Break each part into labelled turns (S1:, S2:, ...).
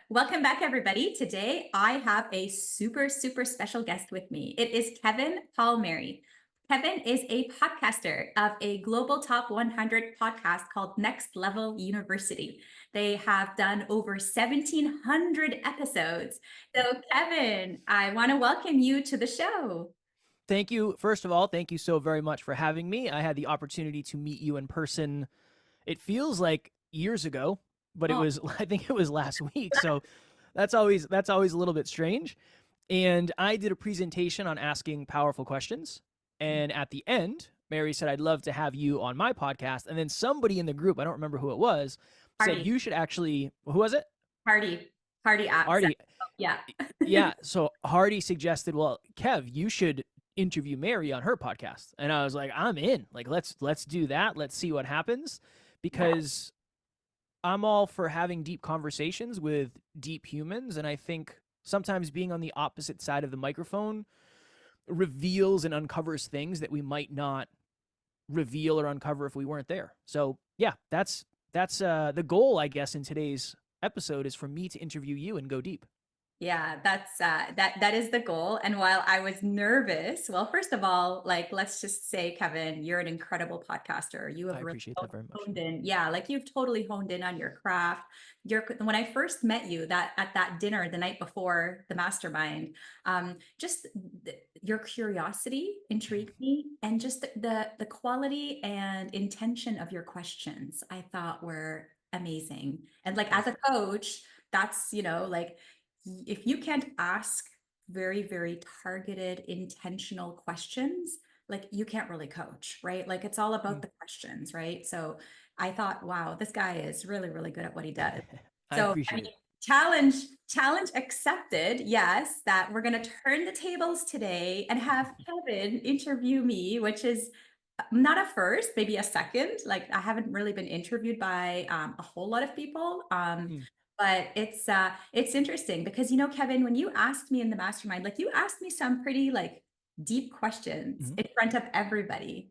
S1: Welcome back, everybody. Today, I have a super, super special guest with me. It is Kevin Palmieri. Kevin is a podcaster of a global top 100 podcast called Next Level University. They have done over 1,700 episodes. So, Kevin, I want to welcome you to the show.
S2: Thank you. First of all, thank you so very much for having me. I had the opportunity to meet you in person. It feels like years ago, but it
S1: Oh,
S2: was I think it was last week. So that's always a little bit strange. And I did a presentation on asking powerful questions. And at the end, Mary said, I'd love to have you on my podcast. And then somebody in the group, I don't remember who it was, said,
S1: party,
S2: you should actually, who was it?
S1: party, party accent.
S2: Hardy.
S1: Yeah.
S2: Yeah. So Hardy suggested, well, Kev, you should interview Mary on her podcast. And I was like, I'm in. Like, let's do that. Let's see what happens.
S1: Yeah.
S2: Because I'm all for having deep conversations with deep humans. And I think sometimes being on the opposite side of the microphone reveals and uncovers things that we might not reveal or uncover if we weren't there. So yeah, that's the goal, I guess, in today's episode is for me to interview you and go deep.
S1: Yeah, that is the goal. And while I was nervous, well, first of all, like let's just say, Kevin, you're an incredible podcaster. You
S2: I
S1: have really
S2: appreciate that very much.
S1: honed in. Yeah, like you've totally honed in on your craft. When I first met you that at that dinner the night before the mastermind, just your curiosity intrigued me, and just the quality and intention of your questions I thought were amazing. And like as
S2: Thank
S1: a
S2: you.
S1: coach, that's like if you can't ask very, very targeted, intentional questions, like you can't really coach, right? Like it's all about
S2: Mm.
S1: the questions, right? So I thought, wow, this guy is really, really good at what he does.
S2: I
S1: So, I mean,
S2: appreciate it.
S1: challenge accepted. Yes, that we're going to turn the tables today and have Kevin interview me, which is not a first, maybe a second. Like I haven't really been interviewed by a whole lot of people.
S2: Mm.
S1: But it's interesting because Kevin, when you asked me in the mastermind, like you asked me some pretty like deep questions
S2: Mhm.
S1: in front of everybody.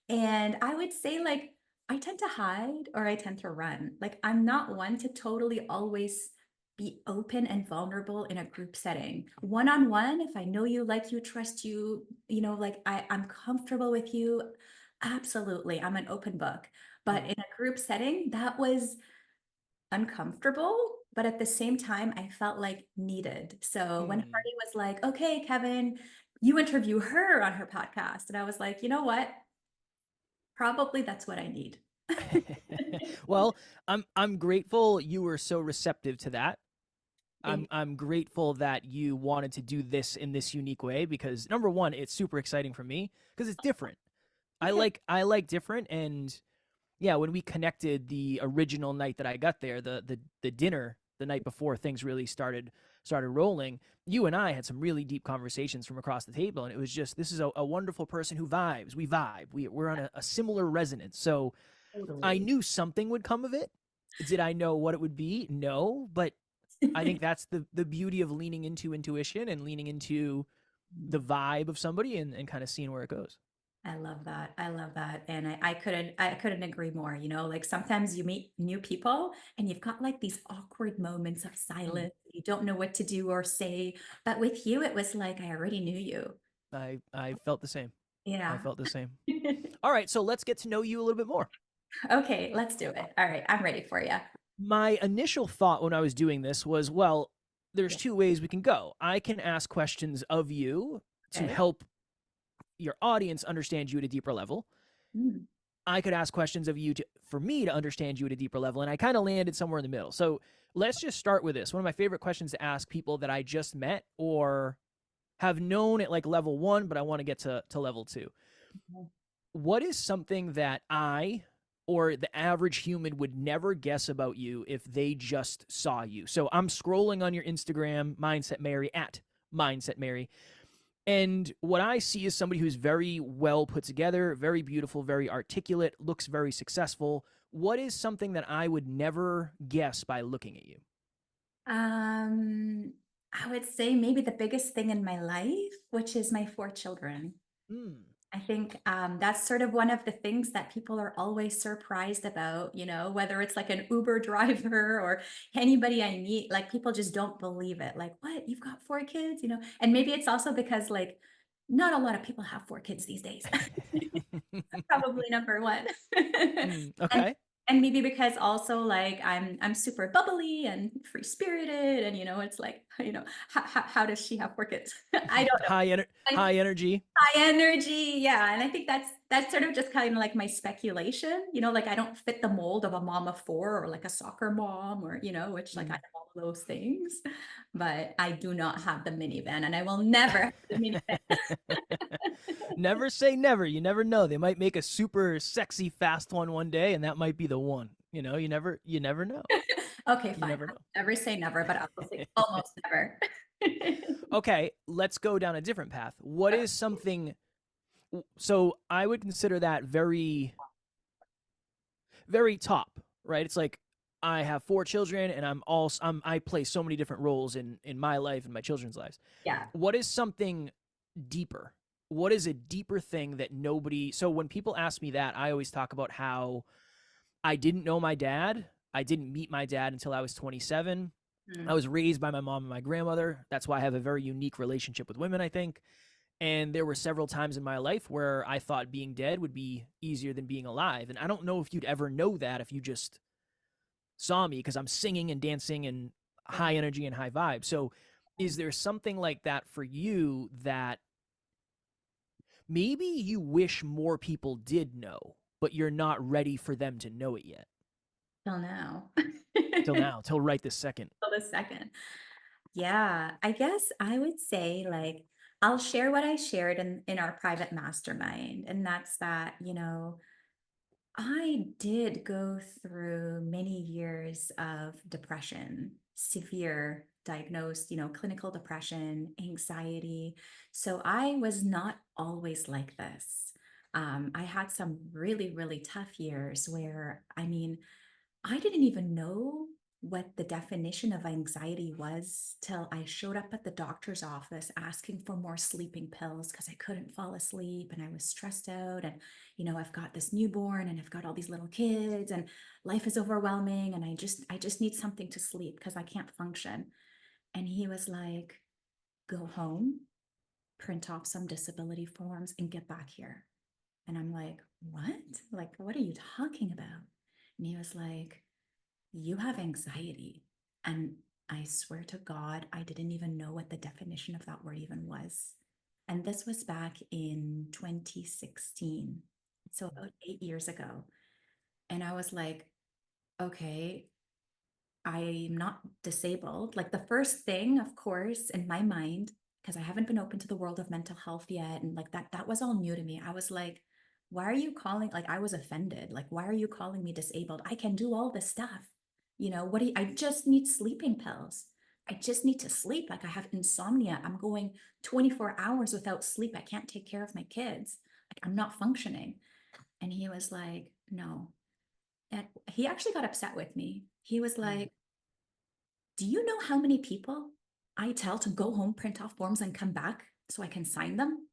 S1: And I would say like I tend to hide or I tend to run. Like I'm not one to totally always be open and vulnerable in a group setting. One on one, if I know you, like you, trust you, like I'm comfortable with you, absolutely. I'm an open book. But
S2: Mm.
S1: in a group setting, that was uncomfortable, but at the same time, I felt like needed. So when
S2: Mm.
S1: Hardy was like, okay, Kevin, you interview her on her podcast. And I was like, you know what? Probably that's what I need.
S2: Well, I'm grateful you were so receptive to that. I'm
S1: Thank
S2: I'm grateful that you wanted to do this in this unique way because number one, it's super exciting for me because it's different. I
S1: Okay.
S2: like I like different and yeah, when we connected the original night that I got there, the dinner the night before things really started rolling, you and I had some really deep conversations from across the table, and it was just this is a wonderful person who vibes. We vibe. We're on a similar resonance. So I
S1: Totally.
S2: knew something would come of it. Did I know what it would be? No, but I think that's the beauty of leaning into intuition and leaning into the vibe of somebody and kind of seeing where it goes.
S1: I love that. I love that. And I couldn't agree more. Like sometimes you meet new people and you've got like these awkward moments of
S2: Mm.
S1: silence. You don't know what to do or say. But with you, it was like I already knew you.
S2: I felt the same. I
S1: Yeah.
S2: felt the same. All right, so let's get to know you a little bit more.
S1: Okay, let's do it. All right, I'm ready for you.
S2: My initial thought when I was doing this was, well, there's
S1: Yeah.
S2: two ways we can go. I can ask questions of you to
S1: Okay.
S2: help your audience understand you at a deeper level.
S1: Mm,
S2: I could ask questions of you for me to understand you at a deeper level, and I kind of landed somewhere in the middle. So let's just start with this. One of my favorite questions to ask people that I just met or have known at like level one, but I want to get to level two.
S1: okay.
S2: What is something that I or the average human would never guess about you if they just saw you? So I'm scrolling on your Instagram, Mindset Mary, at Mindset Mary. And what I see is somebody who's very well put together, very beautiful, very articulate, looks very successful. What is something that I would never guess by looking at you?
S1: Um, I would say maybe the biggest thing in my life, which is my four children.
S2: Hmm.
S1: I think that's sort of one of the things that people are always surprised about, you know, whether it's like an Uber driver or anybody I meet, like people just don't believe it. Like, what? You've got 4 kids, you know? And maybe it's also because like not a lot of people have 4 kids these days. Probably number one. And
S2: Okay.
S1: and maybe because also like I'm super bubbly and free spirited and you know it's like you know how does she have 4 kids? I don't know.
S2: High energy.
S1: High energy, yeah, and I think that's sort of just kind of like my speculation, you know, like I don't fit the mold of a mom of 4 or like a soccer mom or, you know, which like I
S2: Mm.
S1: have all of those things, but I do not have the minivan and I will never have the minivan.
S2: Never say never. You never know. They might make a super sexy fast one day, and that might be the one. You never know.
S1: Okay,
S2: You
S1: fine.
S2: never
S1: I'll
S2: know.
S1: never say never, but I will say almost never.
S2: Okay, let's go down a different path. What is something? So I would consider that very, very top, right? It's like I have 4 children, and I play so many different roles in my life and my children's lives.
S1: Yeah.
S2: What is something deeper? What is a deeper thing that nobody? So when people ask me that, I always talk about how I didn't know my dad. I didn't meet my dad until I was 27. I
S1: Mm.
S2: was raised by my mom and my grandmother. That's why I have a very unique relationship with women, I think. And there were several times in my life where I thought being dead would be easier than being alive. And I don't know if you'd ever know that if you just saw me because I'm singing and dancing and
S1: Yeah.
S2: high energy and high vibe. So, is there something like that for you that maybe you wish more people did know, but you're not ready for them to know it yet?
S1: Till now.
S2: Till now, till right this second.
S1: Till the second. Yeah, I guess I would say like I'll share what I shared in our private mastermind, and that's that, you know, I did go through many years of depression, severe diagnosed, you know, clinical depression, anxiety. So I was not always like this. I had some really, really tough years where, I mean, I didn't even know what the definition of anxiety was till I showed up at the doctor's office asking for more sleeping pills because I couldn't fall asleep and I was stressed out. And, you know, I've got this newborn and I've got all these little kids and life is overwhelming. And I just need something to sleep because I can't function. And he was like, go home, print off some disability forms and get back here. And I'm like, what? Like, what are you talking about? And he was like, you have anxiety. And I swear to God, I didn't even know what the definition of that word even was. And this was back in 2016. So about 8 years ago. And I was like, okay, I'm not disabled. Like the first thing, of course, in my mind, because I haven't been open to the world of mental health yet, and like that was all new to me. I was like, why are you calling? Like I was offended. Like, why are you calling me disabled? I can do all this stuff. You know, what do you, I just need sleeping pills. I just need to sleep. Like I have insomnia. I'm going 24 hours without sleep. I can't take care of my kids. Like I'm not functioning. And he was like, no. And he actually got upset with me. He was
S2: Mm.
S1: like, do you know how many people I tell to go home, print off forms, and come back so I can sign them?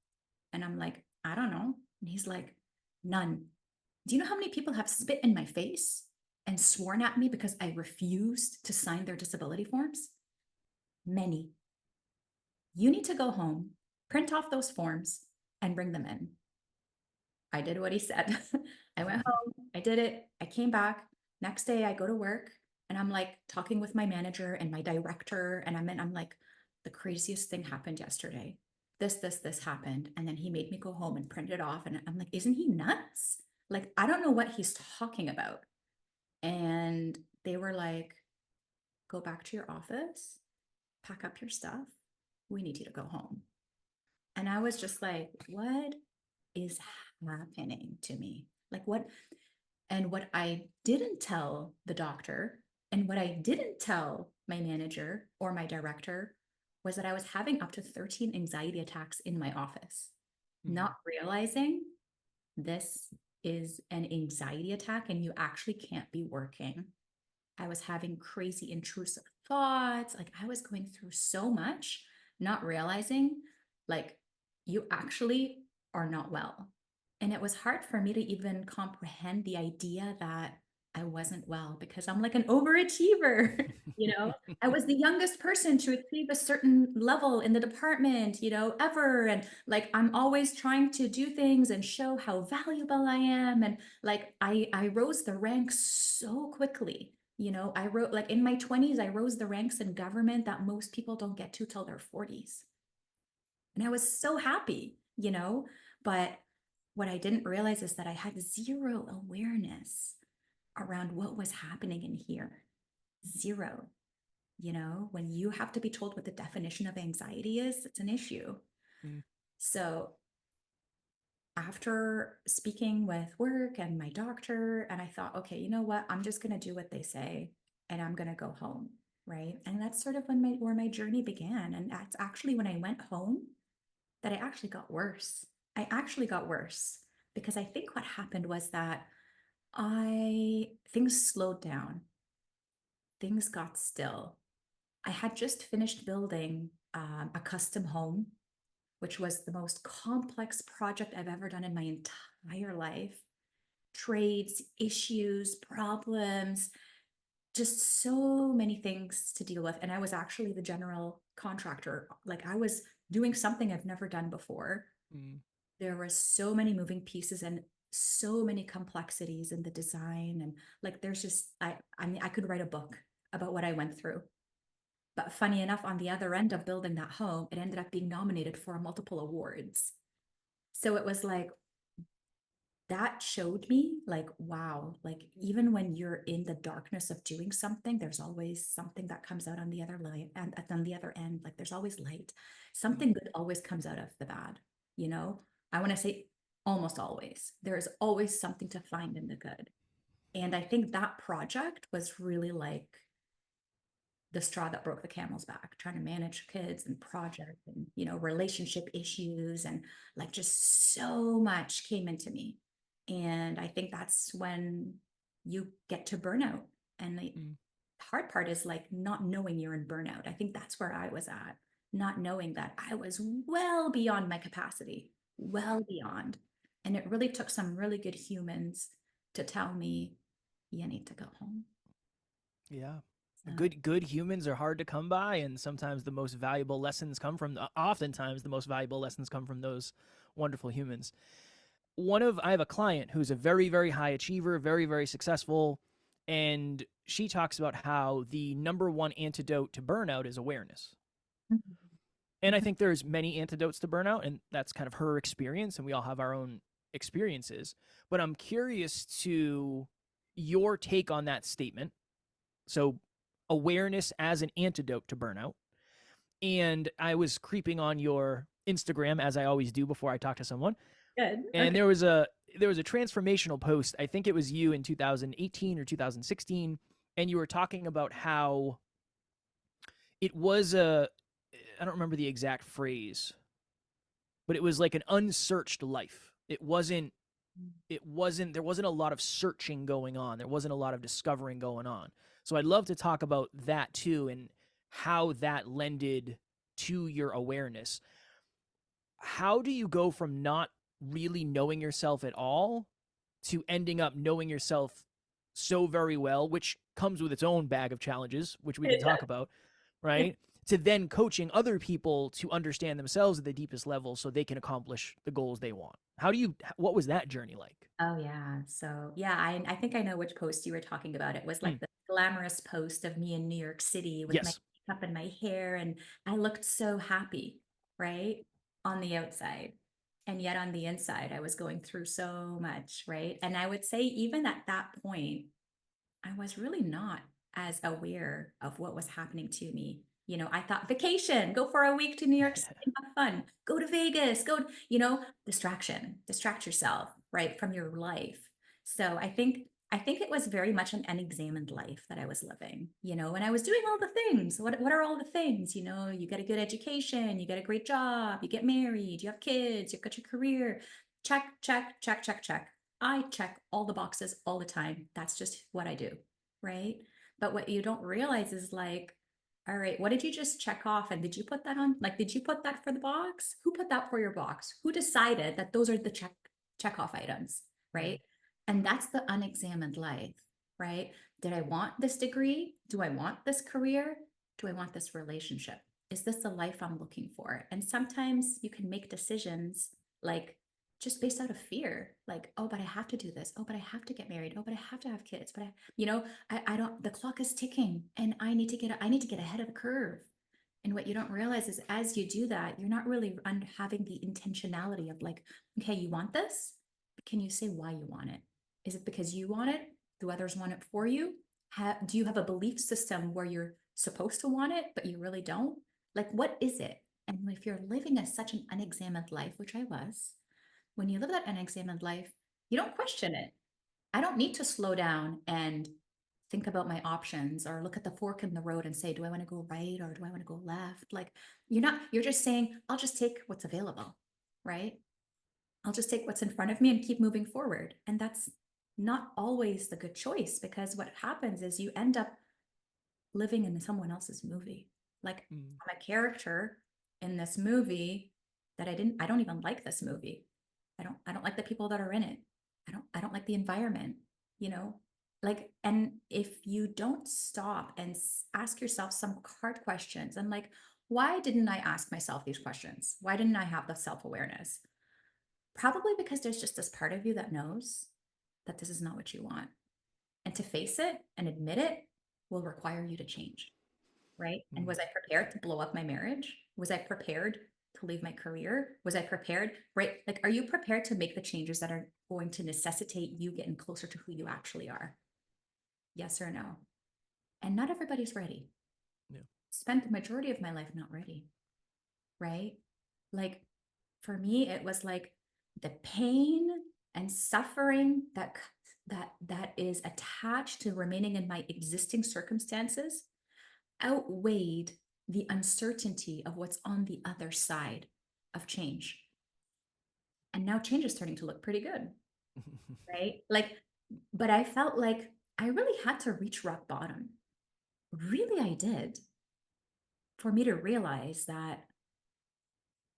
S1: And I'm like, I don't know. And he's like, none. Do you know how many people have spit in my face and sworn at me because I refused to sign their disability forms? Many. You need to go home, print off those forms, and bring them in. I did what he said. I went home, I did it, I came back. Next day, I go to work and I'm like talking with my manager and my director. And I'm like, the craziest thing happened yesterday. This happened. And then he made me go home and print it off. And I'm like, isn't he nuts? Like, I don't know what he's talking about. And they were like, go back to your office, pack up your stuff. We need you to go home. And I was just like, what is happening to me? Like, what? And what I didn't tell the doctor and what I didn't tell my manager or my director was that I was having up to 13 anxiety attacks in my office,
S2: Mm.
S1: not realizing this is an anxiety attack and you actually can't be working. I was having crazy intrusive thoughts. Like I was going through so much, not realizing like you actually are not well. And it was hard for me to even comprehend the idea that I wasn't well because I'm like an overachiever. I was the youngest person to achieve a certain level in the department, ever. And like, I'm always trying to do things and show how valuable I am. And like, I rose the ranks so quickly. I wrote like in my 20s, I rose the ranks in government that most people don't get to till their 40s. And I was so happy, but what I didn't realize is that I had zero awareness around what was happening in here. Zero. When you have to be told what the definition of anxiety is, it's an issue.
S2: Mm,
S1: So after speaking with work and my doctor, and I thought, okay, you know what? I'm just going to do what they say and I'm going to go home. Right. And that's sort of where my journey began. And that's actually when I went home that I actually got worse. I actually got worse because I think what happened was that things slowed down. Things got still. I had just finished building a custom home, which was the most complex project I've ever done in my entire life. Trades, issues, problems, just so many things to deal with. And I was actually the general contractor. Like I was doing something I've never done before.
S2: mm,
S1: There were so many moving pieces and so many complexities in the design. And like there's just I mean I could write a book about what I went through. But funny enough, on the other end of building that home, it ended up being nominated for multiple awards. So it was like that showed me like, wow, like even when you're in the darkness of doing something, there's always something that comes out on the other light and on the other end, like there's always light.
S2: mm,
S1: Something good always comes out of the bad, you know? I want to say almost always. There's always something to find in the good. And I think that project was really like the straw that broke the camel's back, trying to manage kids and project and relationship issues and like just so much came into me. And I think that's when you get to burnout. And the
S2: mm,
S1: hard part is like not knowing you're in burnout. I think that's where I was at, not knowing that I was well beyond my capacity, well beyond. And it really took some really good humans to tell me you need to go home.
S2: yeah.
S1: So
S2: Good humans are hard to come by, and sometimes the most valuable lessons come from. Oftentimes, the most valuable lessons come from those wonderful humans. I have a client who's a very high achiever, very successful, and she talks about how the number one antidote to burnout is awareness.
S1: mhm.
S2: And I think there's many antidotes to burnout, and that's kind of her experience, and we all have our own experiences. But I'm curious to your take on that statement. So, awareness as an antidote to burnout. And I was creeping on your Instagram as I always do before I talk to someone,
S1: Good.
S2: and
S1: Okay.
S2: there was a transformational post. I think it was you in 2018 or 2016, and you were talking about how it was a I don't remember the exact phrase, but it was like an unsearched life. There wasn't a lot of searching going on. There wasn't a lot of discovering going on. So I'd love to talk about that too and how that lended to your awareness. How do you go from not really knowing yourself at all to ending up knowing yourself so very well, which comes with its own bag of challenges, which we can
S1: It
S2: talk
S1: does.
S2: about,
S1: Yeah.
S2: right? To then coaching other people to understand themselves at the deepest level so they can accomplish the goals they want. What was that journey like?
S1: Oh yeah. So yeah, I think I know which post you were talking about. It was
S2: Hmm.
S1: like the glamorous post of me in New York City with my
S2: Yes.
S1: makeup and my hair, and I looked so happy, right? On the outside. And yet on the inside, I was going through so much, right? And I would say even at that point, I was really not as aware of what was happening to me. I thought vacation, go for a week to New York City and have fun, go to Vegas, distraction, distract yourself, right, from your life. So I think it was very much an unexamined life that I was living, and I was doing all the things. What are all the things? You get a good education, you get a great job, you get married, you have kids, you've got your career. Check, check, check, check, check. I check all the boxes all the time. That's just what I do, right? But what you don't realize is like All right, what did you just check off? And did you put that on? Like, did you put that for the box? Who put that for your box? Who decided that those are the check off items,
S2: Mm.
S1: right? And that's the unexamined life, right? Did I want this degree? Do I want this career? Do I want this relationship? Is this the life I'm looking for? And sometimes you can make decisions like just based out of fear, like, oh, but I have to do this. Oh, but I have to get married. Oh, but I have to have kids. But I don't, the clock is ticking and I need to get ahead of the curve. And what you don't realize is as you do that, you're not really having the intentionality of like, okay, you want this? Can you say why you want it? Is it because you want it? Do others want it for you? Do you have a belief system where you're supposed to want it, but you really don't? Like, what is it? And if you're living as such an unexamined life, which I was, when you live that unexamined life, you don't question it. I don't need to slow down and think about my options or look at the fork in the road and say, do I want to go right or do I want to go left? Like you're just saying, I'll just take what's available, right? I'll just take what's in front of me and keep moving forward. And that's not always the good choice because what happens is you end up living in someone else's movie. Like
S2: Mm.
S1: I'm a character in this movie that I don't even like this movie. I don't like the people that are in it. I don't like the environment, you know? Like, and if you don't stop and ask yourself some hard questions and like, why didn't I ask myself these questions? Why didn't I have the self-awareness? Probably because there's just this part of you that knows that this is not what you want. And to face it and admit it will require you to change, right? And
S2: Mm.
S1: was I prepared to blow up my marriage? Was I prepared to leave my career? Was I prepared, right? Like, are you prepared to make the changes that are going to necessitate you getting closer to who you actually are? Yes or no? And not everybody's ready.
S2: Yeah.
S1: Spent the majority of my life not ready, right? Like, for me, it was like the pain and suffering that is attached to remaining in my existing circumstances outweighed the uncertainty of what's on the other side of change. And now change is starting to look pretty good, right? Like, but I felt like I really had to reach rock bottom. Really, I did for me to realize that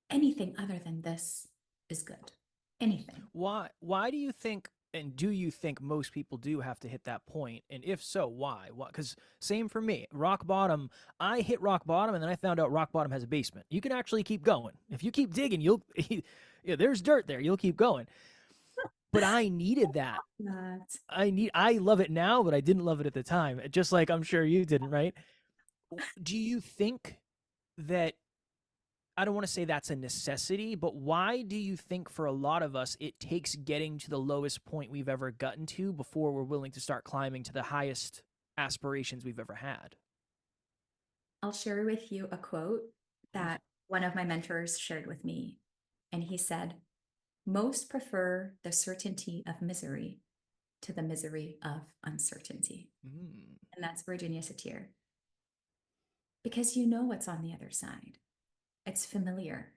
S1: anything other than this is good. Anything.
S2: Why do you think, and do you think most people do have to hit that point? And if so, why? What? Because same for me. Rock bottom. I hit rock bottom, and then I found out rock bottom has a basement. You can actually keep going. If you keep digging, you'll. Yeah, there's dirt there. You'll keep going. But I needed that.
S1: That
S2: I love it now, but I didn't love it at the time. Just like I'm sure you didn't, right? Do you think that I don't want to say that's a necessity, but why do you think for a lot of us it takes getting to the lowest point we've ever gotten to before we're willing to start climbing to the highest aspirations we've ever had?
S1: I'll share with you a quote that one of my mentors shared with me. And he said, most prefer the certainty of misery to the misery of uncertainty.
S2: Mm.
S1: And that's Virginia Satir. Because you know what's on the other side. It's familiar.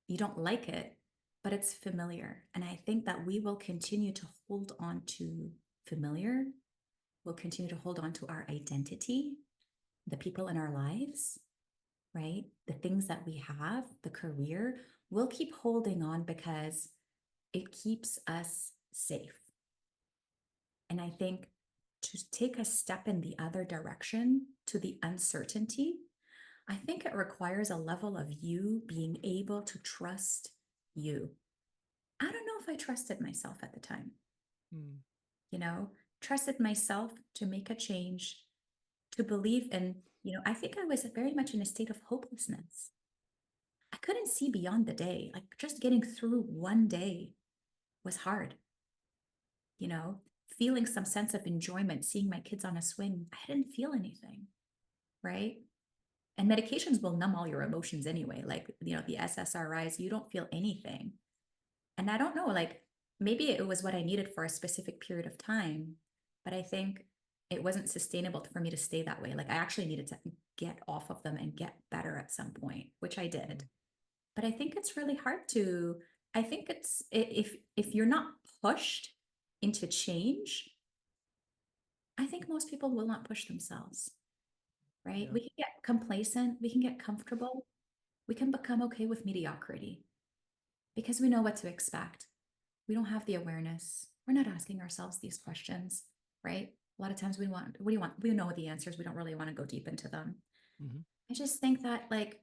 S1: You don't like it, but it's familiar. And I think that we will continue to hold on to familiar. We'll continue to hold on to our identity, the people in our lives, right? The things that we have, the career, we'll keep holding on because it keeps us safe. And I think to take a step in the other direction to the uncertainty, I think it requires a level of you being able to trust you. I don't know if I trusted myself at the time,
S2: Mm.
S1: you know, trusted myself to make a change, to believe in, I think I was very much in a state of hopelessness. I couldn't see beyond the day. Like just getting through one day was hard, you know, feeling some sense of enjoyment, seeing my kids on a swing. I didn't feel anything, right? And medications will numb all your emotions anyway. Like, the SSRIs, you don't feel anything. And I don't know, like maybe it was what I needed for a specific period of time, but I think it wasn't sustainable for me to stay that way. Like I actually needed to get off of them and get better at some point, which I did. But I think it's really hard to, I think it's if you're not pushed into change, I think most people will not push themselves. right?
S2: Yeah.
S1: We can get complacent, we can get comfortable, we can become okay with mediocrity because we know what to expect. We don't have the awareness. We're not asking ourselves these questions, right? A lot of times we want, what do you want? We know the answers. We don't really want to go deep into them.
S2: Mm-hmm.
S1: I just think that like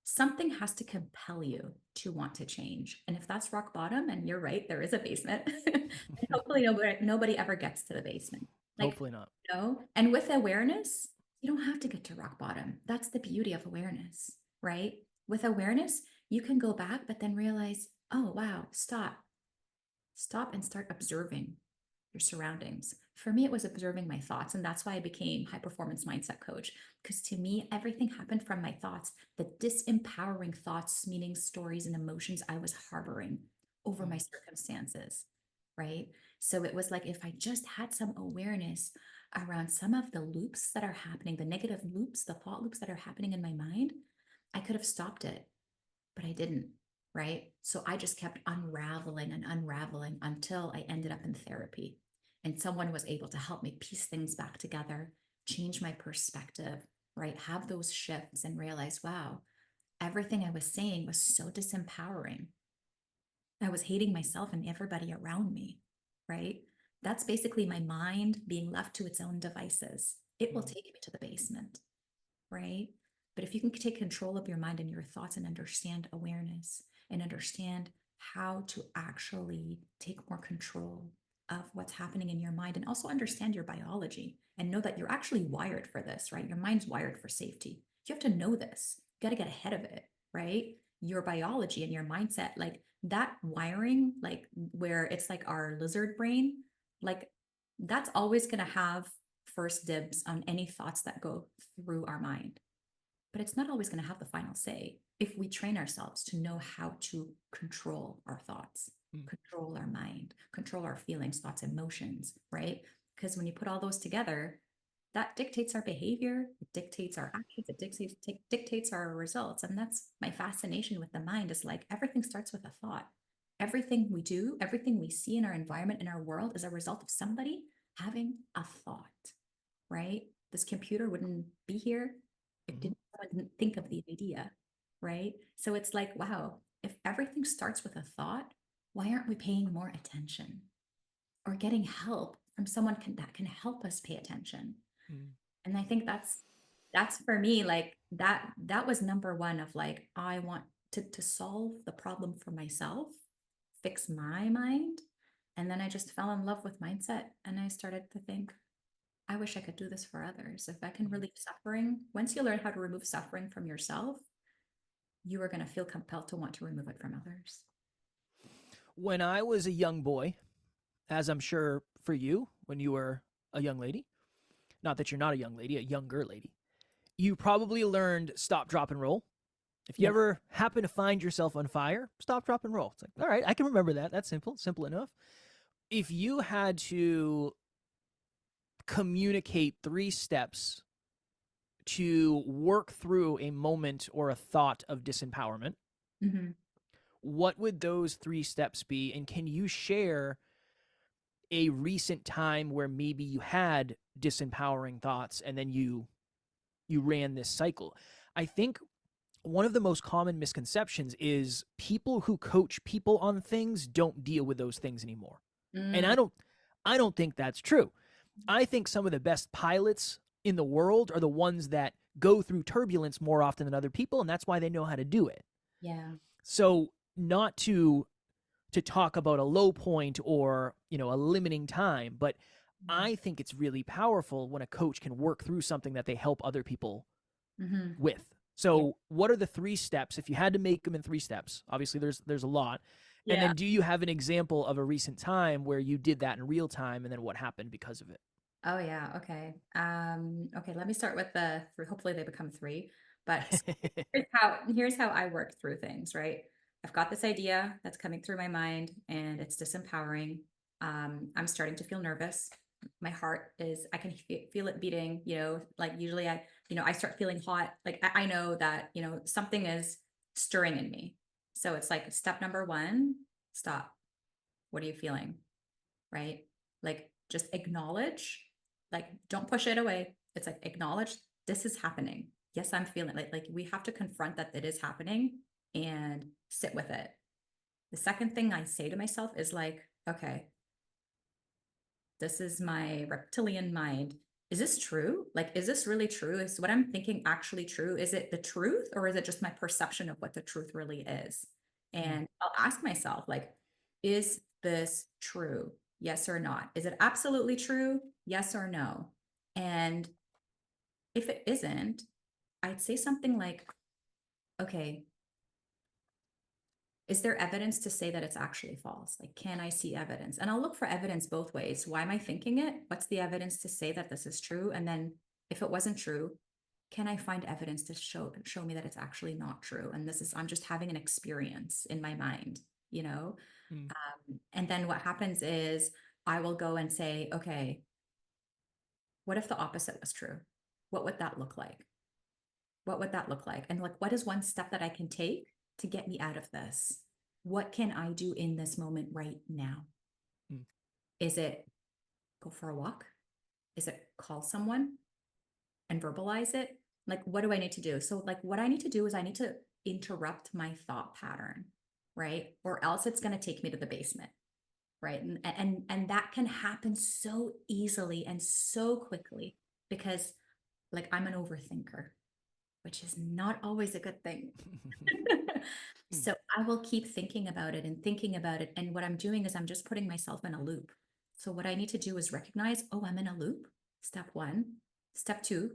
S1: something has to compel you to want to change. And if that's rock bottom, and you're right, there is a basement, and hopefully nobody ever gets to the basement. Like,
S2: Hopefully not.
S1: and with awareness, you don't have to get to rock bottom. That's the beauty of awareness, right? With awareness, you can go back, but then realize, oh, wow, stop and start observing your surroundings. For me, it was observing my thoughts. And that's why I became high performance mindset coach. Because to me, everything happened from my thoughts, the disempowering thoughts, meaning stories and emotions I was harboring over my circumstances. Right. So it was like if I just had some awareness around some of the loops that are happening, the negative loops, the thought loops that are happening in my mind, I could have stopped it, but I didn't. Right. So I just kept unraveling and unraveling until I ended up in therapy. And someone was able to help me piece things back together, change my perspective, right? Have those shifts and realize, wow, everything I was saying was so disempowering. I was hating myself and everybody around me, right? That's basically my mind being left to its own devices. It will
S2: Mm-hmm.
S1: take me to the basement, right? But if you can take control of your mind and your thoughts and understand awareness and understand how to actually take more control of what's happening in your mind and also understand your biology and know that you're actually wired for this, right? Your mind's wired for safety. You have to know this. You got to get ahead of it, right? Your biology and your mindset, like that wiring, like where it's like our lizard brain, like that's always going to have first dibs on any thoughts that go through our mind, but it's not always going to have the final say if we train ourselves to know how to control our thoughts,
S2: Mm-hmm.
S1: control our mind, control our feelings, thoughts, emotions, right? Because when you put all those together, that dictates our behavior, it dictates our actions, it dictates our results. And that's my fascination with the mind, is like everything starts with a thought. Everything we do, everything we see in our environment, in our world, is a result of somebody having a thought, right? This computer wouldn't be here if
S2: Mm-hmm.
S1: someone didn't think of the idea, right? So it's like, wow, if everything starts with a thought, why aren't we paying more attention or getting help from someone that can help us pay attention?
S2: Mm-hmm.
S1: And I think that's for me, like that was number one of like, I want to solve the problem for myself, fix my mind. And then I just fell in love with mindset and I started to think, I wish I could do this for others. If I can relieve suffering, once you learn how to remove suffering from yourself, you are going to feel compelled to want to remove it from others.
S2: When I was a young boy, as I'm sure for you when you were a young lady, not that you're not a young lady, a younger lady, you probably learned stop, drop, and roll. If you
S1: Yeah.
S2: ever happen to find yourself on fire, stop, drop, and roll. It's like, all right, I can remember that. That's simple enough. If you had to communicate 3 steps to work through a moment or a thought of disempowerment,
S1: Mm-hmm.
S2: what would those 3 steps be? And can you share a recent time where maybe you had disempowering thoughts and then you ran this cycle? I think one of the most common misconceptions is people who coach people on things don't deal with those things anymore. And
S1: Mm,
S2: I don't think that's true. I think some of the best pilots in the world are the ones that go through turbulence more often than other people, and that's why they know how to do it.
S1: yeah.
S2: So not to talk about a low point or, a limiting time, but I think it's really powerful when a coach can work through something that they help other people
S1: Mm-hmm.
S2: with.
S1: Yeah.
S2: So, what are the 3 steps if you had to make them in 3 steps? Obviously there's a lot. And
S1: Yeah.
S2: then do you have an example of a recent time where you did that in real time and then what happened because of it?
S1: Oh yeah. Okay. Okay. Let me start with the three. Hopefully they become three. But here's how I work through things, right? I've got this idea that's coming through my mind and it's disempowering. I'm starting to feel nervous. My heart is, I can feel it beating, like usually I start feeling hot. Like I know that, something is stirring in me. So it's like step number one, stop. What are you feeling? Right? Like just acknowledge, like don't push it away. It's like acknowledge this is happening. Yes, I'm feeling like we have to confront that it is happening and sit with it. The second thing I say to myself is like, okay, this is my reptilian mind. Is this true? Like, is this really true? Is what I'm thinking actually true? Is it the truth, or is it just my perception of what the truth really is?
S2: Mm.
S1: And I'll ask myself, like, is this true? Yes or not? Is it absolutely true? Yes or no? And if it isn't, I'd say something like, okay, is there evidence to say that it's actually false? Like, can I see evidence? And I'll look for evidence both ways. Why am I thinking it? What's the evidence to say that this is true? And then if it wasn't true, can I find evidence to show me that it's actually not true? And this is, I'm just having an experience in my mind, you know?
S2: Mm.
S1: And then what happens is I will go and say, okay, what if the opposite was true? What would that look like? What would that look like? And like, what is one step that I can take to get me out of this? What can I do in this moment right now?
S2: Mm.
S1: Is it go for a walk? Is it call someone and verbalize it? Like, what do I need to do? So, like, what I need to do is I need to interrupt my thought pattern, right? Or else it's going to take me to the basement, right? And that can happen so easily and so quickly because, like, I'm an overthinker, which is not always a good thing.
S2: Mm.
S1: So I will keep thinking about it and thinking about it. And what I'm doing is I'm just putting myself in a loop. So what I need to do is recognize, oh, I'm in a loop. Step one. Step two,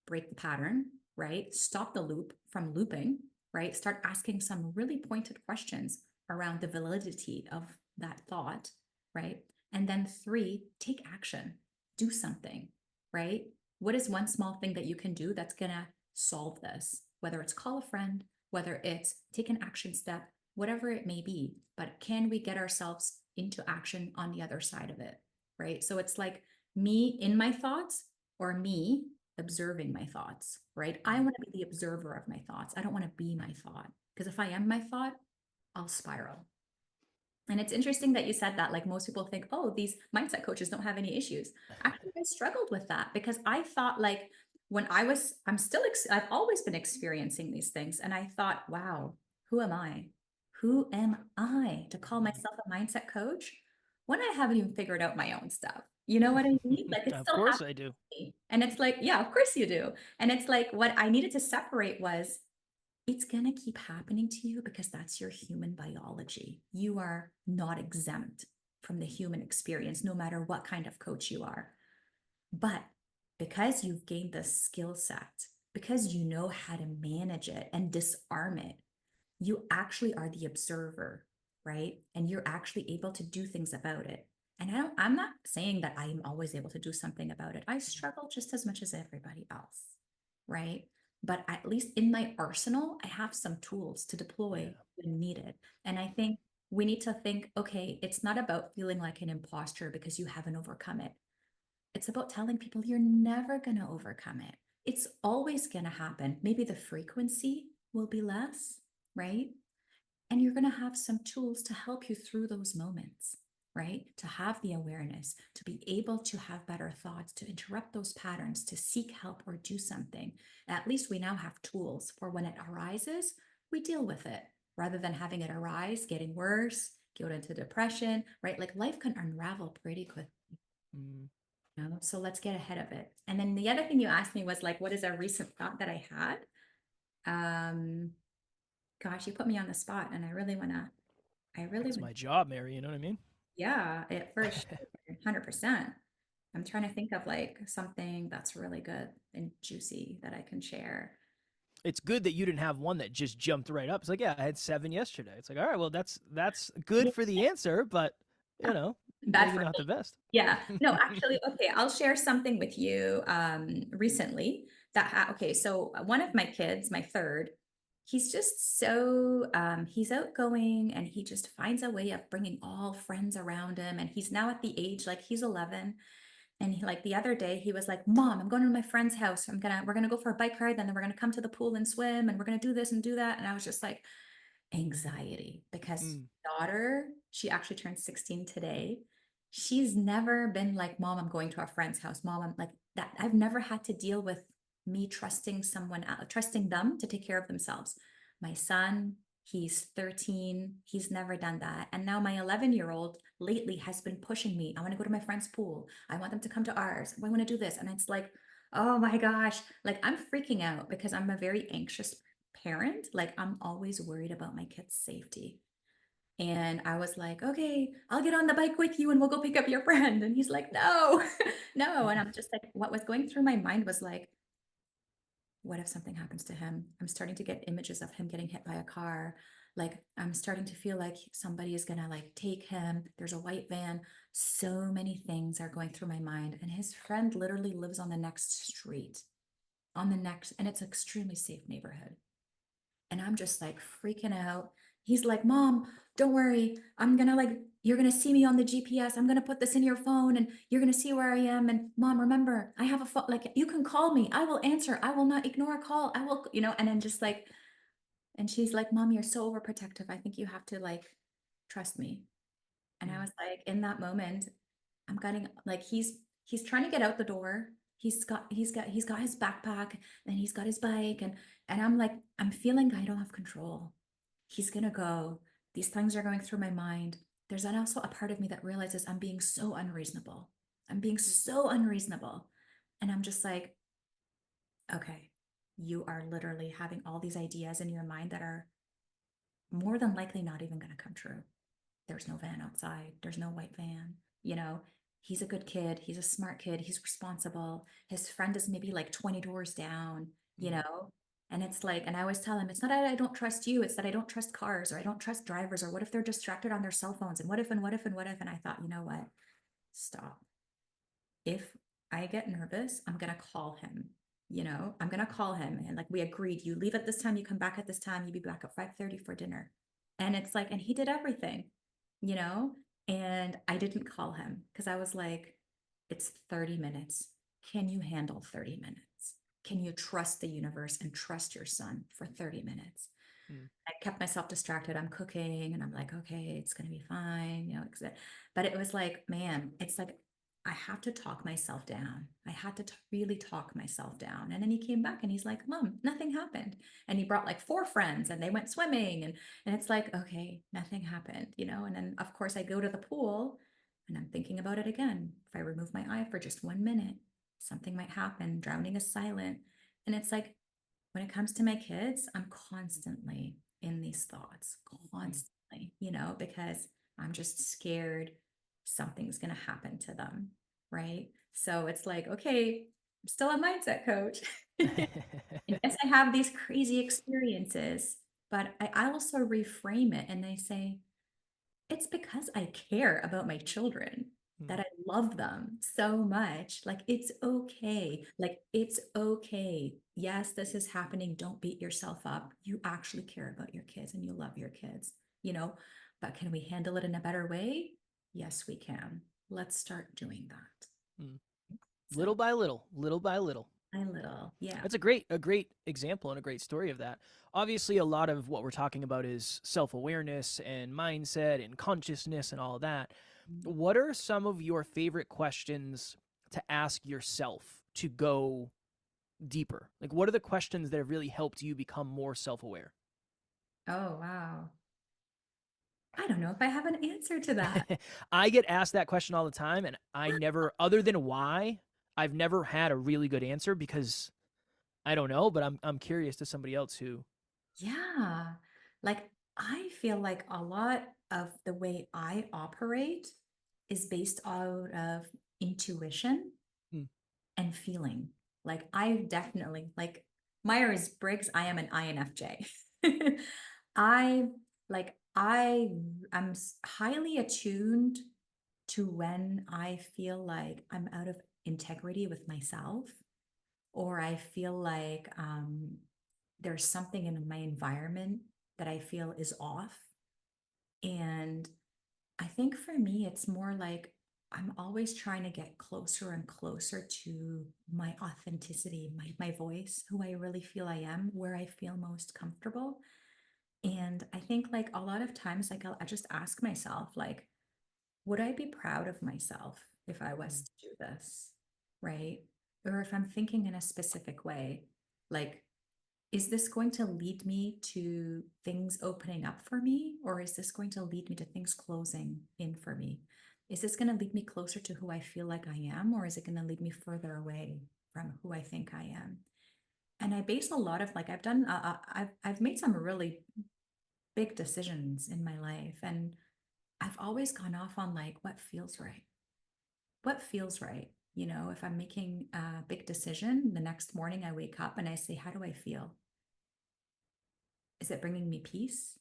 S1: break the pattern, right? Stop the loop from looping, right? Start asking some really pointed questions around the validity of that thought, right? And then three, take action, do something, right? What is one small thing that you can do that's going to solve this? Whether it's call a friend, whether it's take an action step, whatever it may be. But can we get ourselves into action on the other side of it, right? So it's like me in my thoughts or me observing my thoughts, right? I want to be the observer of my thoughts. I don't want to be my thought because if I am my thought, I'll spiral. And it's interesting that you said that. Like most people think, oh, these mindset coaches don't have any issues. Actually, I struggled with that because I thought like when I'm still, I've always been experiencing these things. And I thought, wow, who am I? Who am I to call myself a mindset coach when I haven't even figured out my own stuff? You know what I mean? Like it's
S2: Of
S1: still
S2: course I
S1: happening
S2: do.
S1: to me. And it's like, yeah, of course you do. And it's like what I needed to separate was it's going to keep happening to you because that's your human biology. You are not exempt from the human experience, no matter what kind of coach you are. But because you've gained the skill set, because you know how to manage it and disarm it, you actually are the observer, right? And you're actually able to do things about it. And I'm not saying that I'm always able to do something about it. I struggle just as much as everybody else, right? But at least in my arsenal, I have some tools to deploy
S2: Yeah.
S1: when needed. And I think we need to think, okay, it's not about feeling like an imposter because you haven't overcome it. It's about telling people you're never going to overcome it. It's always going to happen. Maybe the frequency will be less, right? And you're going to have some tools to help you through those moments, right? To have the awareness, to be able to have better thoughts, to interrupt those patterns, to seek help or do something. At least we now have tools for when it arises, we deal with it rather than having it arise, getting worse, go into depression, right? Like life can unravel pretty quickly.
S2: Mm.
S1: So let's get ahead of it. And then the other thing you asked me was like, what is a recent thought that I had? Um, gosh, you put me on the spot and I really want to,
S2: That's my job, Mary. You know what I mean?
S1: yeah, at first, 100%. I'm trying to think of like something that's really good and juicy that I can share.
S2: It's good that you didn't have one that just jumped right up. It's like, yeah, I had 7 yesterday. It's like, all right, well, that's good
S1: Yeah,
S2: for the answer, but
S1: bad
S2: maybe
S1: for
S2: not the
S1: me.
S2: best.
S1: Yeah. No, actually, okay, I'll share something with you recently okay, so one of my kids, my third, he's just so he's outgoing and he just finds a way of bringing all friends around him and he's now at the age like he's 11 and he like the other day he was like, "Mom, I'm going to my friend's house. We're going to go for a bike ride, then we're going to come to the pool and swim and we're going to do this and do that." And I was just like, anxiety because
S2: Mm.
S1: daughter, she actually turned 16 today. She's never been like, "Mom, I'm going to a friend's house. Mom, I'm like that." I've never had to deal with me trusting someone else, trusting them to take care of themselves. My son, he's 13. He's never done that. And now my 11-year-old lately has been pushing me. I want to go to my friend's pool. I want them to come to ours. I want to do this. And it's like, oh my gosh, like I'm freaking out because I'm a very anxious parent. Like I'm always worried about my kids' safety. And I was like, okay, I'll get on the bike with you and we'll go pick up your friend. And he's like, no, no. And I'm just like, what was going through my mind was like, what if something happens to him? I'm starting to get images of him getting hit by a car. Like I'm starting to feel like somebody is gonna like take him. There's a white van. So many things are going through my mind. And his friend literally lives on the next street, on the next, and it's an extremely safe neighborhood. And I'm just like freaking out. He's like, Mom, don't worry. I'm gonna like, you're gonna see me on the GPS. I'm gonna put this in your phone and you're gonna see where I am. And Mom, remember, I have a phone, like you can call me. I will answer. I will not ignore a call. I will, and then just like, and she's like, Mom, you're so overprotective. I think you have to like trust me. And I
S2: Mm,
S1: was like, in that moment, I'm getting like he's trying to get out the door. He's got his backpack and he's got his bike and I'm like, I'm feeling I don't have control. He's gonna go. These things are going through my mind. There's also a part of me that realizes I'm being so unreasonable. I'm being so unreasonable. And I'm just like, okay, you are literally having all these ideas in your mind that are more than likely not even going to come true. There's no van outside. There's no white van. You know, he's a good kid. He's a smart kid. He's responsible. His friend is maybe like 20 doors down, you
S2: mm,
S1: know? And it's like, and I always tell him, it's not that I don't trust you. It's that I don't trust cars or I don't trust drivers or what if they're distracted on their cell phones and what if and what if and what if. And I thought, you know what? Stop. If I get nervous, I'm going to call him. I'm going to call him. And like we agreed, you leave at this time, you come back at this time, you be back at 5:30 for dinner. And it's like, and he did everything, you know? And I didn't call him because I was like, it's 30 minutes. Can you handle 30 minutes? Can you trust the universe and trust your son for 30 minutes?
S2: mm,
S1: I kept myself distracted. I'm cooking and I'm like, okay, it's going to be fine, but it was like, man, it's like, I have to talk myself down. I had to really talk myself down. And then he came back and he's like, Mom, nothing happened. And he brought like 4 friends and they went swimming. And it's like, okay, nothing happened. And then, of course, I go to the pool and I'm thinking about it again. If I remove my eye for just 1 minute, something might happen. Drowning is silent. And it's like, when it comes to my kids, I'm constantly in these thoughts,
S2: mm.
S1: constantly, because I'm just scared something's going to happen to them. Right. So it's like, okay, I'm still a mindset coach. And yes, I have these crazy experiences, but I also reframe it and they say, it's because I care about my children that
S2: Mm,
S1: I love them so much. Like, it's okay. Like, it's okay. Yes, this is happening. Don't beat yourself up. You actually care about your kids and you love your kids, you know, but can we handle it in a better way? Yes, we can. Let's start doing that.
S2: mm. Little
S1: So,
S2: by little, little by little.
S1: a little, yeah.
S2: That's a great example and a great story of that. Obviously, a lot of what we're talking about is self awareness and mindset and consciousness and all of that. What are some of your favorite questions to ask yourself to go deeper? Like, what are the questions that have really helped you become more self aware?
S1: Oh, wow. I don't know if I have an answer to that.
S2: I get asked that question all the time, and I never, other than why, I've never had a really good answer because I don't know, but I'm curious to somebody else who.
S1: Yeah. Like I feel like a lot of the way I operate is based out of intuition
S2: Hmm,
S1: and feeling. Like I definitely like Myers-Briggs, I am an INFJ. I I am highly attuned to when I feel like I'm out of integrity with myself or I feel like there's something in my environment that I feel is off. And I think for me, it's more like I'm always trying to get closer and closer to my authenticity, my voice, who I really feel I am, where I feel most comfortable. And I think like a lot of times, like I just ask myself, like, would I be proud of myself if I was
S2: hmm,
S1: to do this? Right. or if I'm thinking in a specific way, like, is this going to lead me to things opening up for me, or is this going to lead me to things closing in for me? Is this going to lead me closer to who I feel like I am, or is it going to lead me further away from who I think I am? And I base a lot of like I've made some really big decisions in my life, and I've always gone off on like what feels right. What feels right? You know, if I'm making a big decision, the next morning I wake up and I say, how do I feel? Is it bringing me peace?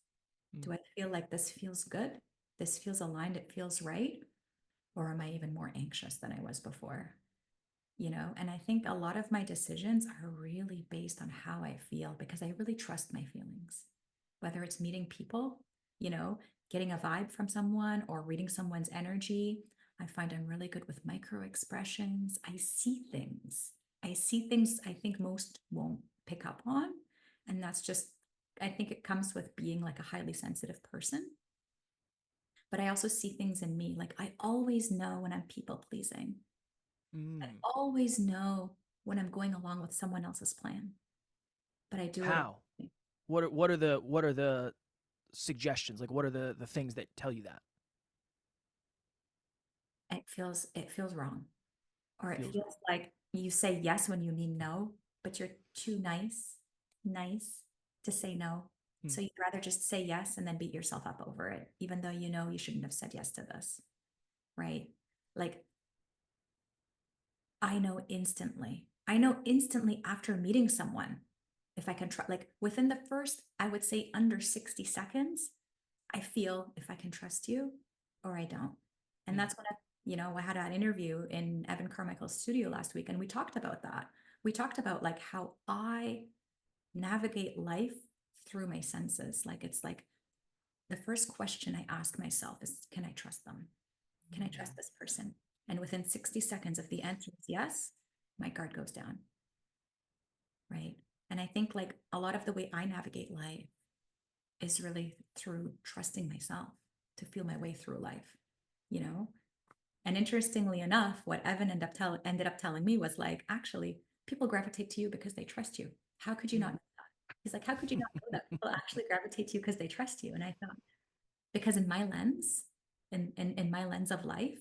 S2: Mm.
S1: Do I feel like this feels good? This feels aligned, it feels right? Or am I even more anxious than I was before? You know, and I think a lot of my decisions are really based on how I feel because I really trust my feelings. Whether it's meeting people, you know, getting a vibe from someone or reading someone's energy, I find I'm really good with micro expressions. I see things. I see things I think most won't pick up on. And that's just, I think it comes with being like a highly sensitive person. But I also see things in me. Like I always know when I'm people pleasing. I
S2: Mm.
S1: always know when I'm going along with someone else's plan, but I do it.
S2: How? What are the suggestions? Like what are the things that tell you that
S1: It feels wrong, or it
S2: feels wrong?
S1: feels like you say yes when you mean no, but you're too nice to say no.
S2: Mm.
S1: So you'd rather just say yes and then beat yourself up over it, even though you know you shouldn't have said yes to this, right? Like I know instantly after meeting someone if I can try, like within the first, I would say under 60 seconds, I feel if I can trust you or I don't. And
S2: Mm.
S1: that's when I had an interview in Evan Carmichael's studio last week, and we talked about that. We talked about like how I navigate life through my senses. Like it's like the first question I ask myself is, can I trust them? Can I
S2: Mm.
S1: trust this person? And within 60 seconds, if the answer is yes, my guard goes down. Right. And I think like a lot of the way I navigate life is really through trusting myself to feel my way through life, you know? And interestingly enough, what Evan ended up telling me was like, actually, people gravitate to you because they trust you. How could you not
S2: Mm.
S1: know that? He's like, how could you not know that people actually gravitate to you because they trust you? And I thought, because in my lens, in my lens of life,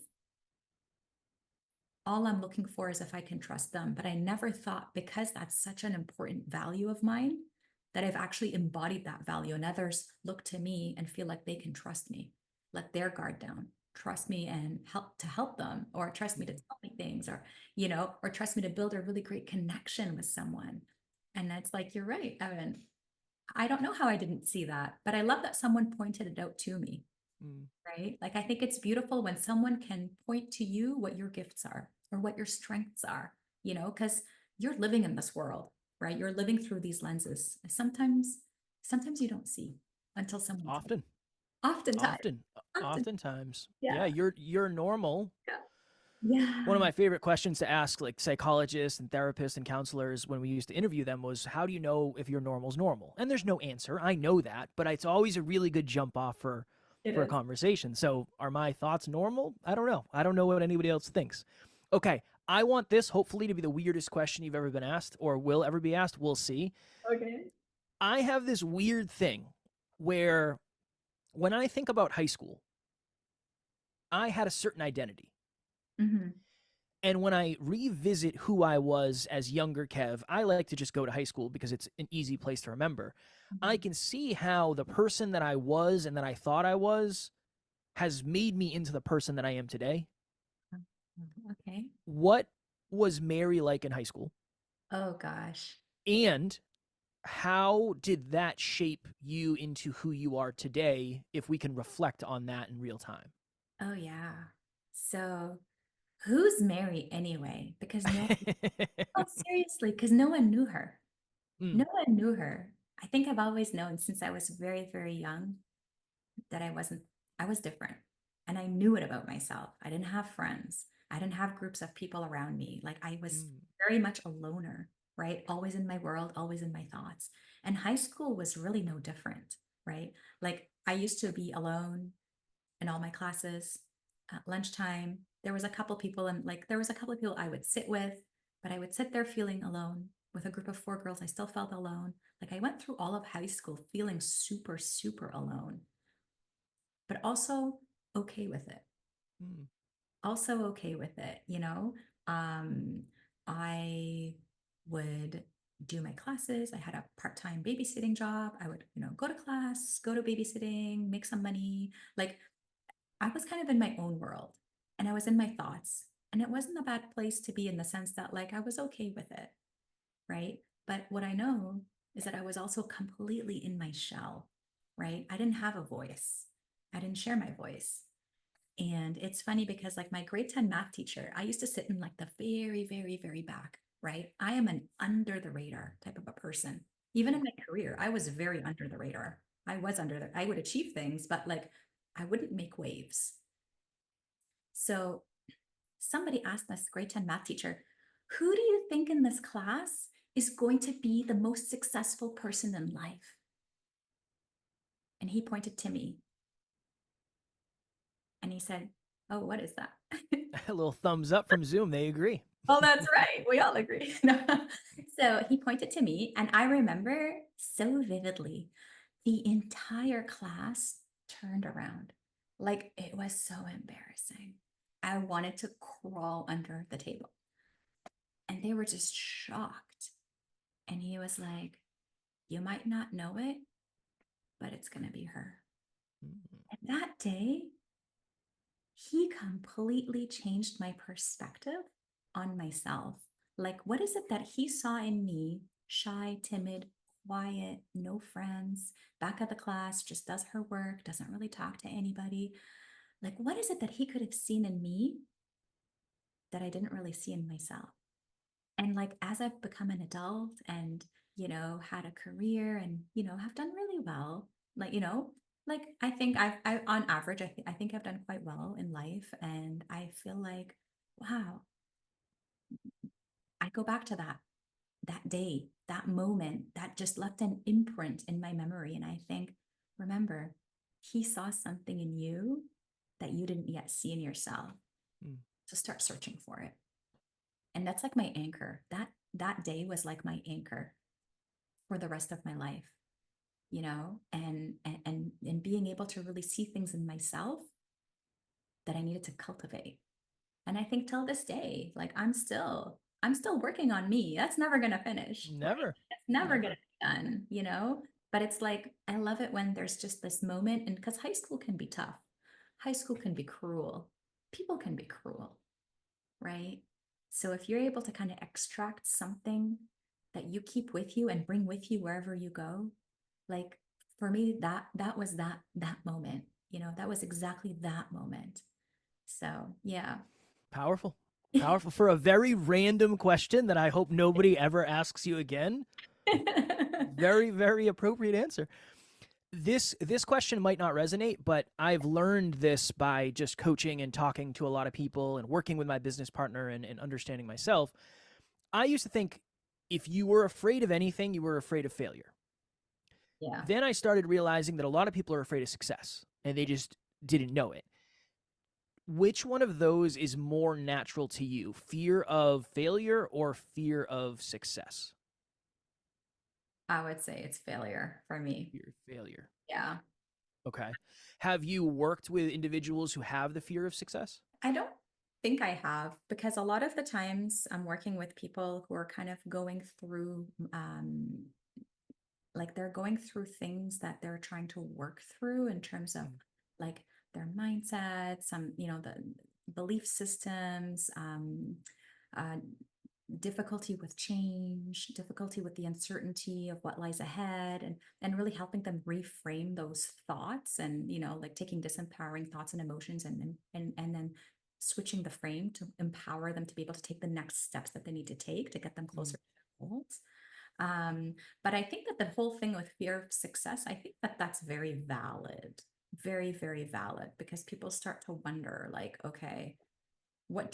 S1: all I'm looking for is if I can trust them. But I never thought, because that's such an important value of mine, that I've actually embodied that value. And others look to me and feel like they can trust me, let their guard down, trust me and help them, or trust me to
S2: Mm.
S1: tell me things, or trust me to build a really great connection with someone. And that's like, you're right, Evan. I don't know how I didn't see that, but I love that someone pointed it out to me,
S2: Mm.
S1: right? Like I think it's beautiful when someone can point to you what your gifts are or what your strengths are, because you're living in this world, right? You're living through these lenses. Sometimes you don't see until someone tells.
S2: Often,
S1: Oftentimes,
S2: often,
S1: often,
S2: oftentimes. Yeah,
S1: yeah,
S2: you're normal.
S1: yeah,
S2: One of
S1: yeah.
S2: my favorite questions to ask like psychologists and therapists and counselors when we used to interview them was how do you know if your normal's normal? And there's no answer. I know that, but it's always a really good jump off
S1: It
S2: for a
S1: is.
S2: conversation. So, are my thoughts normal? I don't know. I don't know what anybody else thinks. Okay, I want this hopefully to be the weirdest question you've ever been asked or will ever be asked. We'll see.
S1: Okay.
S2: I have this weird thing where when I think about high school, I had a certain identity.
S1: Mm-hmm.
S2: And when I revisit who I was as younger Kev, I like to just go to high school because it's an easy place to remember. I
S1: Mm-hmm.
S2: can see how the person that I was and that I thought I was has made me into the person that I am today.
S1: Okay.
S2: What was Mary like in high school?
S1: Oh gosh.
S2: And how did that shape you into who you are today if we can reflect on that in real time?
S1: Oh yeah. So who's Mary anyway? Because no, oh seriously, because no one knew her.
S2: Mm.
S1: No one knew her. I think I've always known since I was very, very young that I was different. And I knew it about myself. I didn't have friends. I didn't have groups of people around me. Like I was
S2: Mm.
S1: very much a loner, right? Always in my world, always in my thoughts. And high school was really no different, right? Like I used to be alone in all my classes at lunchtime. There was a couple people I would sit with. but I would sit there feeling alone with a group of 4 girls. I still felt alone. Like I went through all of high school feeling super, super alone, but also okay with it.
S2: Mm.
S1: Also okay with it, you know? Um, I would do my classes. I had a part-time babysitting job. I would, go to class, go to babysitting, make some money. Like I was kind of in my own world and I was in my thoughts. And it wasn't a bad place to be in the sense that like I was okay with it, right? But what I know is that I was also completely in my shell, right? I didn't have a voice. I didn't share my voice. And it's funny because like my grade 10 math teacher, I used to sit in like the very, very, very back, right? I am an under the radar type of a person. Even in my career, I was very under the radar. I would achieve things, but like I wouldn't make waves. So somebody asked this grade 10 math teacher, who do you think in this class is going to be the most successful person in life? And he pointed to me and he said, oh, what is that?
S2: A little thumbs up from Zoom. They agree.
S1: Oh, that's right. We all agree. No. So he pointed to me, and I remember so vividly the entire class turned around. Like it was so embarrassing. I wanted to crawl under the table, and they were just shocked. And he was like, you might not know it, but it's going to be her.
S2: Mm.
S1: And that day, he completely changed my perspective on myself. Like, what is it that he saw in me? Shy, timid, quiet, no friends, back of the class, just does her work, doesn't really talk to anybody. Like, what is it that he could have seen in me that I didn't really see in myself? And like, as I've become an adult and, had a career and, have done really well, like, like I think I on average, I think I've done quite well in life. And I feel like, wow, I go back to that day, that moment that just left an imprint in my memory. And I think, remember, he saw something in you that you didn't yet see in yourself.
S2: Mm.
S1: So start searching for it. And that's like my anchor. That day was like my anchor for the rest of my life, and being able to really see things in myself that I needed to cultivate. And I think till this day, like I'm still working on me. That's never gonna finish, right?
S2: Never.
S1: It's never gonna
S2: Never.
S1: be done. But it's like I love it when there's just this moment, and because high school can be tough, high school can be cruel, people can be cruel, right? So if you're able to kind of extract something that you keep with you and bring with you wherever you go, like for me, that was that moment, that was exactly that moment. So yeah.
S2: Powerful. Powerful for a very random question that I hope nobody ever asks you again. Very, very appropriate answer. This question might not resonate, but I've learned this by just coaching and talking to a lot of people and working with my business partner and understanding myself. I used to think if you were afraid of anything, you were afraid of failure.
S1: Yeah,
S2: Then I started realizing that a lot of people are afraid of success and they just didn't know it. Which one of those is more natural to you? Fear of failure or fear of success?
S1: I would say it's failure for me.
S2: Fear of failure.
S1: Yeah.
S2: Okay. Have you worked with individuals who have the fear of success?
S1: I don't think I have, because a lot of the times I'm working with people who are kind of going through like they're going through things that they're trying to work through in terms of
S2: Mm.
S1: like their mindset, some, the belief systems, uh, difficulty with change, difficulty with the uncertainty of what lies ahead, and really helping them reframe those thoughts, and like taking disempowering thoughts and emotions, and then switching the frame to empower them to be able to take the next steps that they need to take to get them
S2: Mm.
S1: closer to their goals. But I think that the whole thing with fear of success, I think that that's very valid, very, very valid, because people start to wonder, like, okay, what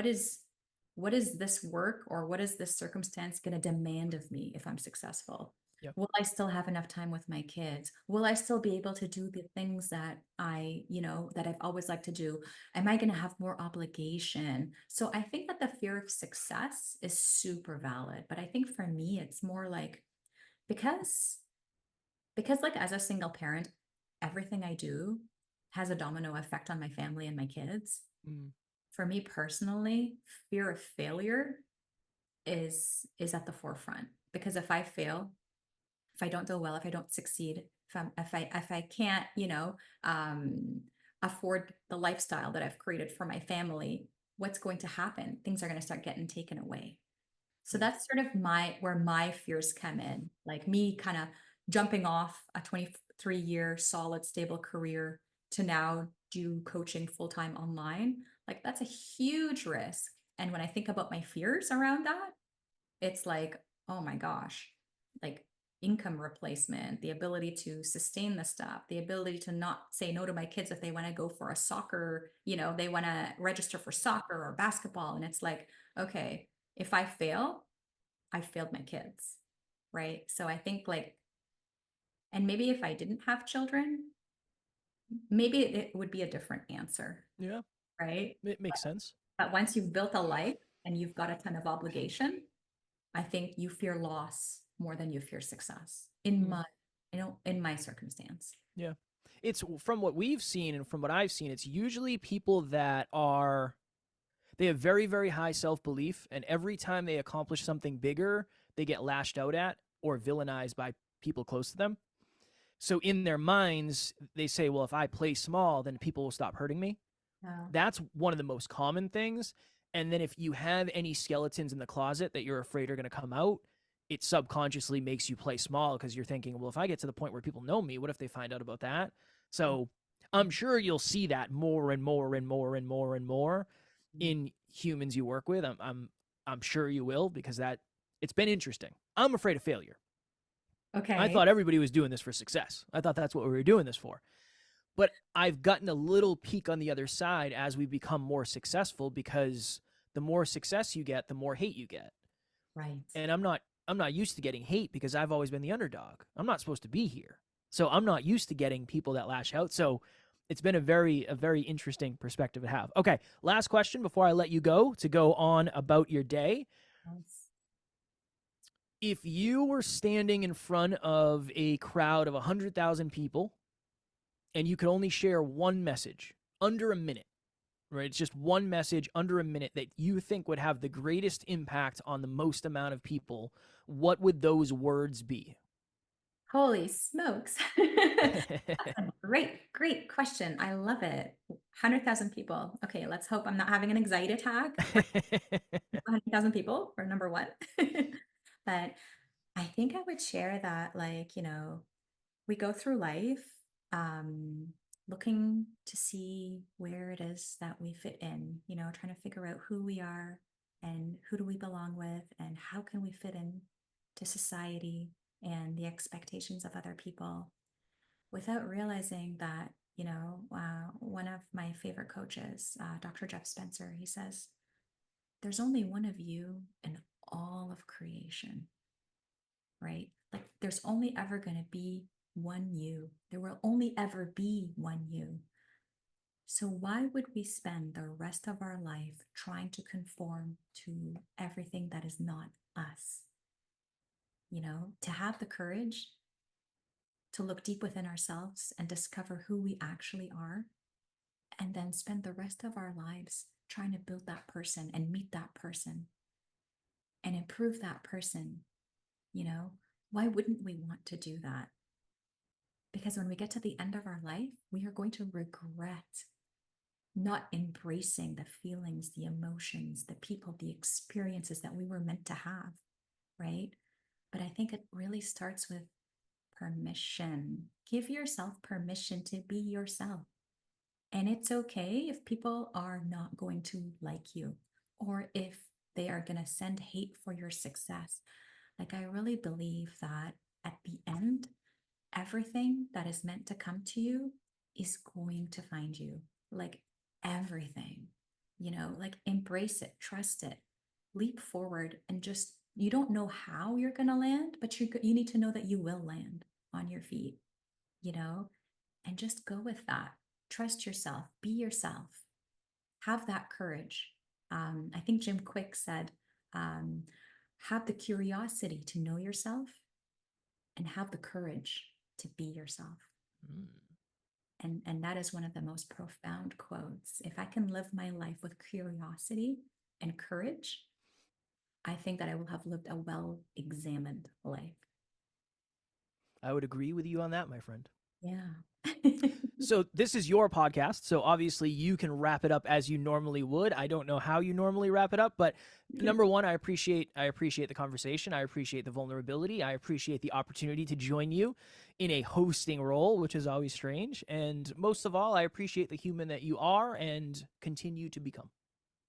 S1: is this work, or what is this circumstance going to demand of me if I'm successful?
S2: Yeah.
S1: Will I still have enough time with my kids? Will I still be able to do the things that that I've always liked to do? Am I going to have more obligation? So I think that the fear of success is super valid. But I think for me, it's more like because, like as a single parent, everything I do has a domino effect on my family and my kids.
S2: Mm.
S1: For me personally, fear of failure is at the forefront because if I fail, if I don't do well, if I don't succeed, if I can't, um, afford the lifestyle that I've created for my family, what's going to happen? Things are going to start getting taken away. So
S2: Yeah.
S1: that's sort of where my fears come in, like me kind of jumping off a 23-year solid, stable career to now do coaching full time online. Like that's a huge risk. And when I think about my fears around that, it's like, oh my gosh, like income replacement, the ability to sustain the stuff, the ability to not say no to my kids if they want to go for a soccer, they want to register for soccer or basketball. And it's like, okay, if I fail, I failed my kids. Right. So I think like, and maybe if I didn't have children, maybe it would be a different answer.
S2: Yeah.
S1: Right.
S2: It makes sense.
S1: But once you've built a life and you've got a ton of obligation, I think you fear loss more than you fear success
S2: Mm.
S1: in my circumstance.
S2: Yeah. It's from what we've seen and from what I've seen, it's usually people that are they have very, very high self belief, and every time they accomplish something bigger, they get lashed out at or villainized by people close to them. So in their minds, they say, well, if I play small, then people will stop hurting me.
S1: Yeah.
S2: That's one of the most common things. And then if you have any skeletons in the closet that you're afraid are going to come out, it subconsciously makes you play small because you're thinking, well, if I get to the point where people know me, what if they find out about that? So I'm sure you'll see that more and more and more and more and more in humans you work with. I'm sure you will because that it's been interesting. I'm afraid of failure. I
S1: Okay.
S2: thought everybody was doing this for success. I thought that's what we were doing this for. But I've gotten a little peek on the other side as we become more successful because the more success you get, the more hate you get.
S1: Right.
S2: And I'm not used to getting hate because I've always been the underdog. I'm not supposed to be here. So I'm not used to getting people that lash out. So it's been a very interesting perspective to have. Okay, last question before I let you go to go on about your day.
S1: Yes.
S2: If you were standing in front of a crowd of 100,000 people and you could only share one message under a minute, right? It's just one message under a minute that you think would have the greatest impact on the most amount of people, what would those words be?
S1: Holy smokes. That's a great, great question. I love it. 100,000 people. Okay, let's hope I'm not having an anxiety attack. 100,000 people for number one. But I think I would share that, like, we go through life um, looking to see where it is that we fit in, trying to figure out who we are and who do we belong with and how can we fit in to society and the expectations of other people without realizing that, one of my favorite coaches, Dr. Jeff Spencer, he says, there's only one of you in all of creation, right? Like there's only ever going to be one you. There will only ever be one you. So why would we spend the rest of our life trying to conform to everything that is not us? To have the courage to look deep within ourselves and discover who we actually are, and then spend the rest of our lives trying to build that person and meet that person and improve that person, you know, why wouldn't we want to do that? Because when we get to the end of our life, we are going to regret not embracing the feelings, the emotions, the people, the experiences that we were meant to have, right? But I think it really starts with permission. Give yourself permission to be yourself. And it's okay if people are not going to like you or if they are going to send hate for your success. Like, I really believe that at the end, everything that is meant to come to you is going to find you. Like, everything, like embrace it, trust it, leap forward, and just you don't know how you're going to land, but you need to know that you will land on your feet, you know, and just go with that. Trust yourself, be yourself, have that courage. I think Jim Quick said, um, have the curiosity to know yourself and have the courage to be yourself.
S2: Mm.
S1: And that is one of the most profound quotes. If I can live my life with curiosity and courage, I think that I will have lived a well-examined life.
S2: I would agree with you on that, my friend.
S1: Yeah.
S2: So this is your podcast, so obviously you can wrap it up as you normally would. I don't know how you normally wrap it up, but number one, I appreciate the conversation. I appreciate the vulnerability. I appreciate the opportunity to join you in a hosting role, which is always strange. And most of all, I appreciate the human that you are and continue to become.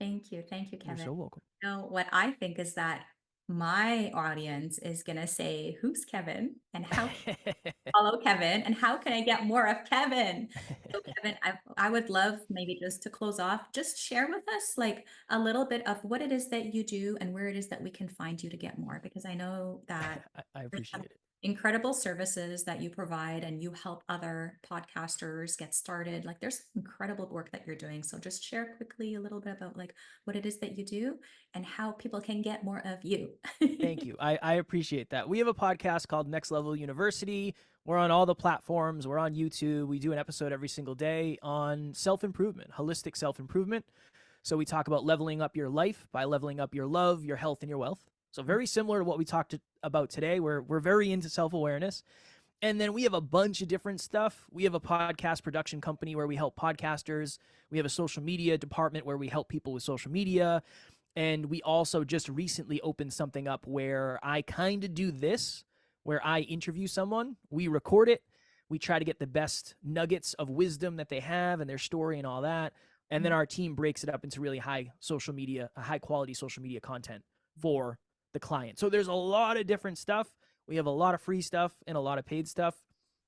S1: Thank you. Thank you,
S2: You're
S1: Kevin.
S2: so welcome.
S1: Now, what I think is that my audience is going to say, who's Kevin and how can I follow Kevin and how can I get more of Kevin? So Kevin, I would love maybe just to close off, just share with us like a little bit of what it is that you do and where it is that we can find you to get more, because I know that
S2: I appreciate it.
S1: incredible services that you provide and you help other podcasters get started. Like there's incredible work that you're doing. So just share quickly a little bit about like what it is that you do and how people can get more of you.
S2: Thank you. I appreciate that. We have a podcast called Next Level University. We're on all the platforms. We're on YouTube. We do an episode every single day on self-improvement, holistic self-improvement. So we talk about leveling up your life by leveling up your love, your health, and your wealth. So very similar to what we talked about today. We're very into self-awareness. And then we have a bunch of different stuff. We have a podcast production company where we help podcasters. We have a social media department where we help people with social media. And we also just recently opened something up where I kind of do this, where I interview someone, we record it, we try to get the best nuggets of wisdom that they have and their story and all that. And then our team breaks it up into really high quality social media content for the client. So there's a lot of different stuff. We have a lot of free stuff and a lot of paid stuff.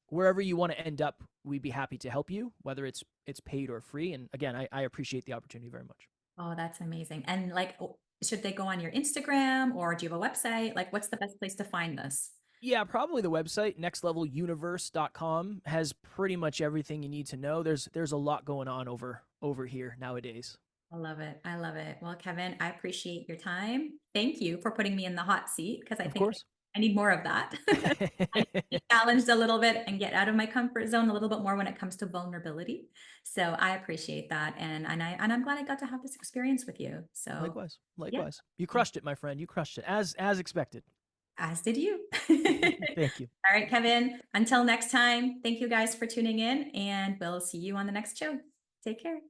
S2: Wherever you want to end up, we'd be happy to help you, whether it's paid or free. And again, I appreciate the opportunity very much.
S1: Oh, that's amazing. And like, should they go on your Instagram or do you have a website? Like, what's the best place to find this?
S2: Yeah, probably the website, nextleveluniverse.com, has pretty much everything you need to know. There's a lot going on over here nowadays.
S1: I love it. I love it. Well, Kevin, I appreciate your time. Thank you for putting me in the hot seat because I
S2: Of
S1: think
S2: course.
S1: I need more of that. I need to be challenged a little bit and get out of my comfort zone a little bit more when it comes to vulnerability. So I appreciate that. And I'm glad I got to have this experience with you. So
S2: Likewise.
S1: yeah,
S2: Likewise. You crushed it, my friend. You crushed it as expected.
S1: as did you.
S2: Thank you.
S1: All right, Kevin, until next time, thank you guys for tuning in and we'll see you on the next show. Take care.